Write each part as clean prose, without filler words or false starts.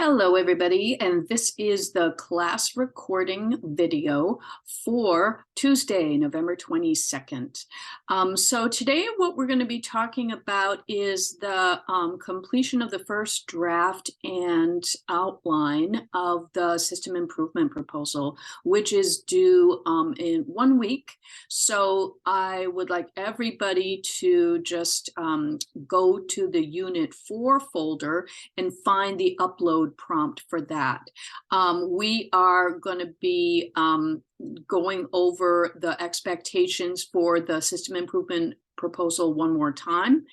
Hello, everybody, and this is the class recording video for Tuesday, November 22nd. So today what we're going to be talking about is the completion of the first draft and outline of the system improvement proposal, which is due in 1 week. So I would like everybody to just go to the Unit 4 folder and find the upload prompt for that. We are going to be going over the expectations for the system improvement proposal one more time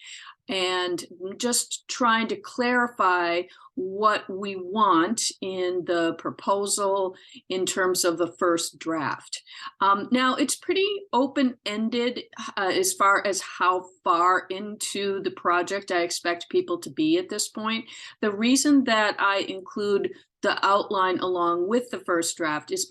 and just trying to clarify what we want in the proposal in terms of the first draft. Now, it's pretty open-ended as far as how far into the project I expect people to be at this point. The reason that I include the outline along with the first draft is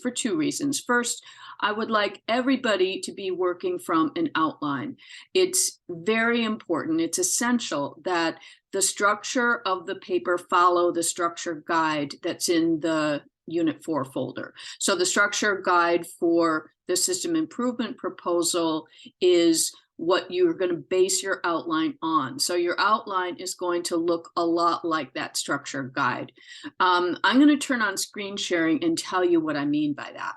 for two reasons. First, I would like everybody to be working from an outline. It's very important. It's essential that the structure of the paper follow the structure guide that's in the Unit 4 folder. So the structure guide for the system improvement proposal is what you're going to base your outline on. So your outline is going to look a lot like that structure guide. I'm going to turn on screen sharing and tell you what I mean by that.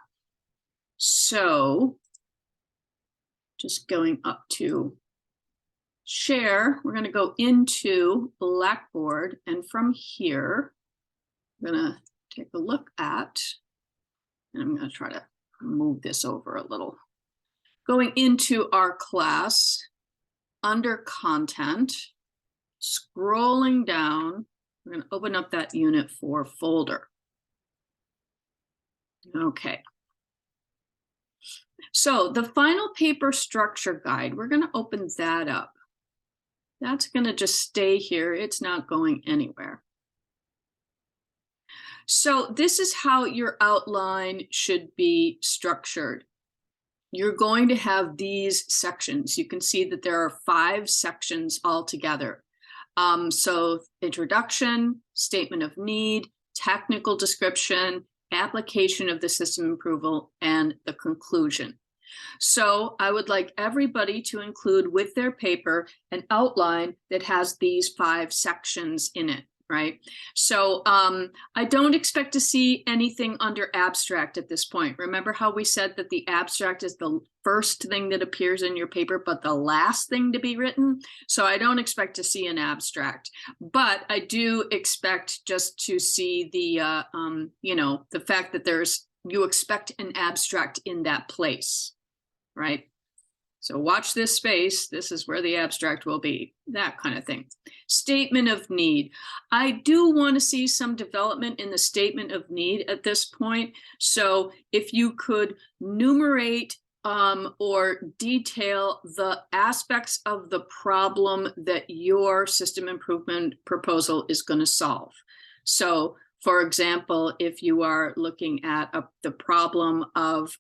So just going up to share, we're going to go into Blackboard, and from here, I'm going to take a look at, and I'm going to try to move this over a little. Going into our class, under content, scrolling down, we're going to open up that Unit 4 folder. Okay. So the final paper structure guide, we're going to open that up. That's going to just stay here. It's not going anywhere. So this is how your outline should be structured. You're going to have these sections. You can see that there are 5 sections altogether. So introduction, statement of need, technical description, application of the system approval, and the conclusion. So I would like everybody to include with their paper an outline that has these 5 sections in it, right? So I don't expect to see anything under abstract at this point. Remember how we said that the abstract is the first thing that appears in your paper, but the last thing to be written? So I don't expect to see an abstract, but I do expect just to see the, the fact that you expect an abstract in that place, right? So watch this space. This is where the abstract will be, that kind of thing. Statement of need. I do want to see some development in the statement of need at this point. So if you could numerate or detail the aspects of the problem that your system improvement proposal is going to solve. So for example, if you are looking at the problem of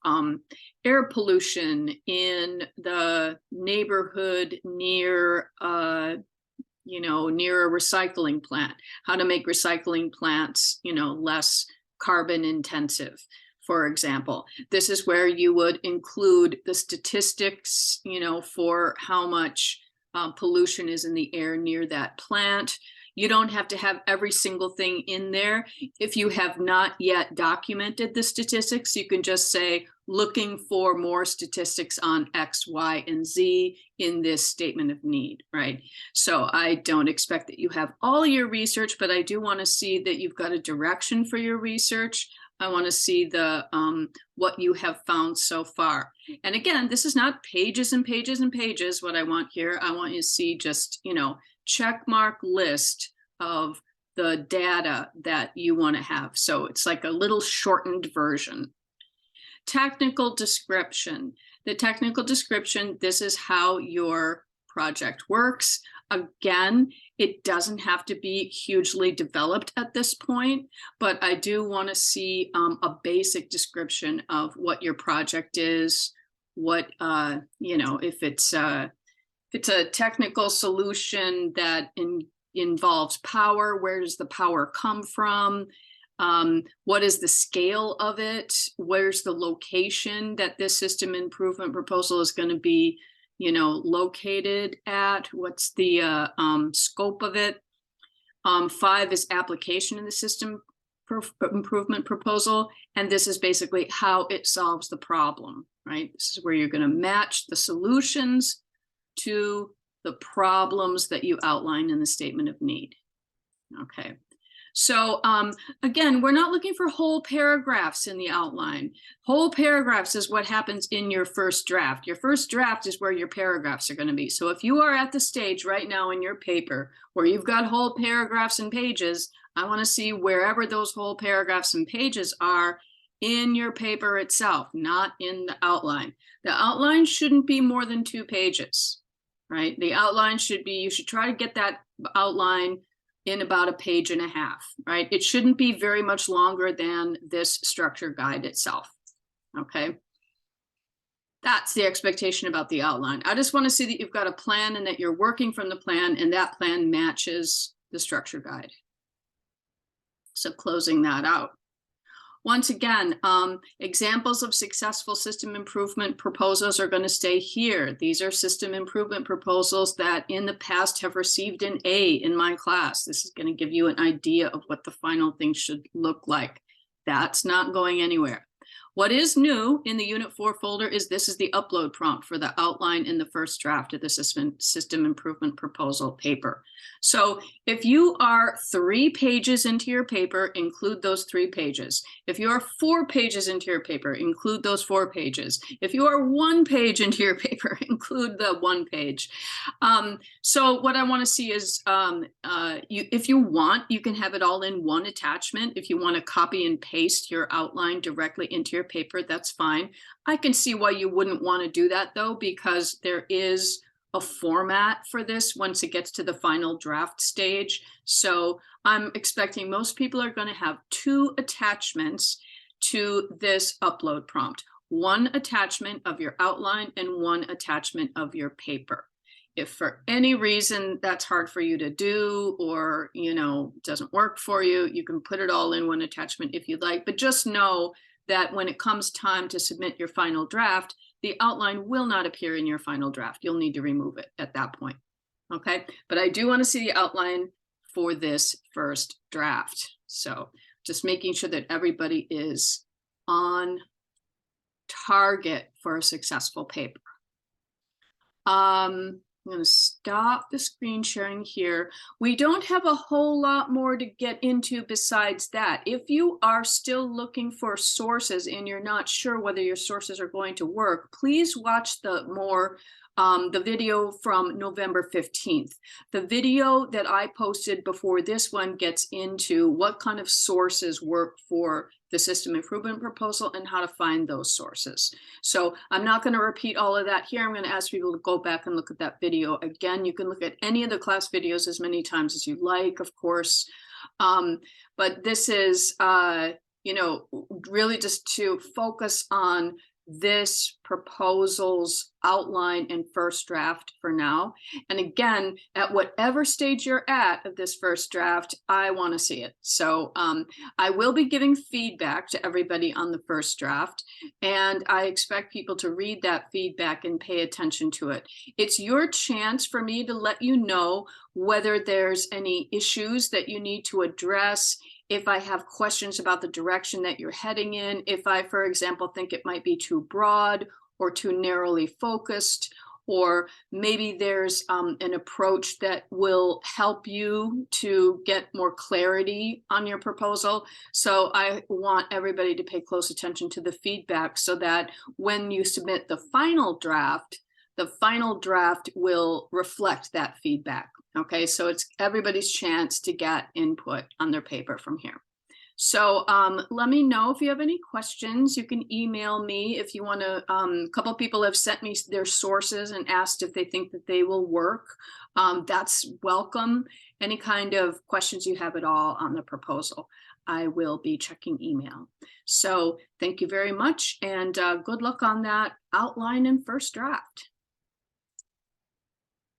air pollution in the neighborhood near, near a recycling plant, how to make recycling plants, less carbon intensive, for example. This is where you would include the statistics, for how much pollution is in the air near that plant. You don't have to have every single thing in there. If you have not yet documented the statistics, you can just say, looking for more statistics on X, Y, and Z in this statement of need, right? So I don't expect that you have all your research, but I do want to see that you've got a direction for your research. I want to see the what you have found so far. And again, this is not pages and pages and pages. What I want here, I want you to see just, check mark list of the data that you want to have. So it's like a little shortened version. Technical description. The technical description, this is how your project works. Again, it doesn't have to be hugely developed at this point, but I do want to see a basic description of what your project is, what, if it's a technical solution that involves power. Where does the power come from? What is the scale of it? Where's the location that this system improvement proposal is going to be, located at? What's the scope of it? 5 is application in the system improvement proposal. And this is basically how it solves the problem, right? This is where you're going to match the solutions to the problems that you outline in the statement of need. Okay. So again, we're not looking for whole paragraphs in the outline. Whole paragraphs is what happens in your first draft. Your first draft is where your paragraphs are going to be. So if you are at the stage right now in your paper where you've got whole paragraphs and pages, I want to see wherever those whole paragraphs and pages are in your paper itself, not in the outline. The outline shouldn't be more than 2 pages, right? The outline should be, you should try to get that outline in about 1.5 pages, right? It shouldn't be very much longer than this structure guide itself, okay? That's the expectation about the outline. I just want to see that you've got a plan and that you're working from the plan and that plan matches the structure guide. So closing that out. Once again, examples of successful system improvement proposals are going to stay here. These are system improvement proposals that in the past have received an A in my class. This is going to give you an idea of what the final thing should look like. That's not going anywhere. What is new in the Unit 4 folder is this is the upload prompt for the outline in the first draft of the system improvement proposal paper. So if you are 3 pages into your paper, include those 3 pages. If you are 4 pages into your paper, include those 4 pages. If you are 1 page into your paper, include the 1 page. So what I want to see is if you want, you can have it all in one attachment. If you want to copy and paste your outline directly into your paper, that's fine. I can see why you wouldn't want to do that though, because there is a format for this once it gets to the final draft stage. So I'm expecting most people are going to have 2 attachments to this upload prompt. 1 attachment of your outline and 1 attachment of your paper. If for any reason that's hard for you to do or, doesn't work for you, you can put it all in 1 attachment if you'd like, but just know that when it comes time to submit your final draft, the outline will not appear in your final draft. You'll need to remove it at that point, okay? But I do want to see the outline for this first draft. So just making sure that everybody is on target for a successful paper. I'm going to stop the screen sharing here. We don't have a whole lot more to get into besides that. If you are still looking for sources and you're not sure whether your sources are going to work, please watch the video from November 15th. The video that I posted before this one gets into what kind of sources work for the system improvement proposal and how to find those sources. So I'm not going to repeat all of that here. I'm going to ask people to go back and look at that video again. You can look at any of the class videos as many times as you like, of course. But this is, really just to focus on this proposal's outline and first draft for now. And again, at whatever stage you're at of this first draft, I want to see it. So I will be giving feedback to everybody on the first draft, and I expect people to read that feedback and pay attention to it. It's your chance for me to let you know whether there's any issues that you need to address, if I have questions about the direction that you're heading in, if I, for example, think it might be too broad or too narrowly focused, or maybe there's an approach that will help you to get more clarity on your proposal. So I want everybody to pay close attention to the feedback so that when you submit the final draft will reflect that feedback. Okay, so it's everybody's chance to get input on their paper from here. So let me know if you have any questions. You can email me if you want to. A couple of people have sent me their sources and asked if they think that they will work. That's welcome. Any kind of questions you have at all on the proposal, I will be checking email. So thank you very much, and good luck on that outline and first draft.